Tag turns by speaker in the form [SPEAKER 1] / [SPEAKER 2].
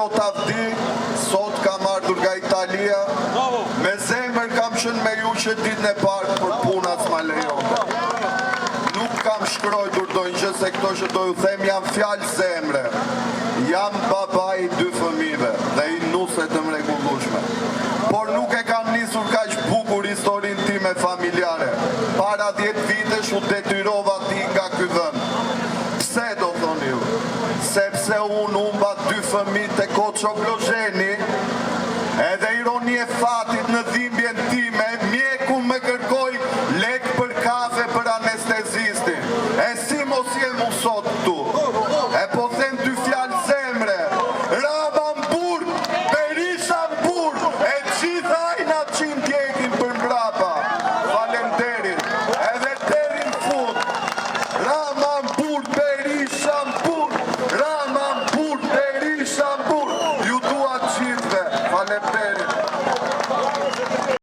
[SPEAKER 1] plot avdi, sot kam ardhur nga Italia, me zemër kam qenë me ju që ditën e parë për puna s'ma lejonte. Nuk kam shkruar ndonjë gjë se këto që do ju them janë fjalë zemre. Jam baba i 2 fëmijëve dhe i nuse të mrekullueshme. Por nuk e kam nisur kaq bukur historinë time familjare. Para 10 vitesh u detyrova ti nga ky vend. Pse do thoni ju? Sepse unë humba 2 fëmijë te Koço Glozheni, edhe ironi e fatit në dhimbje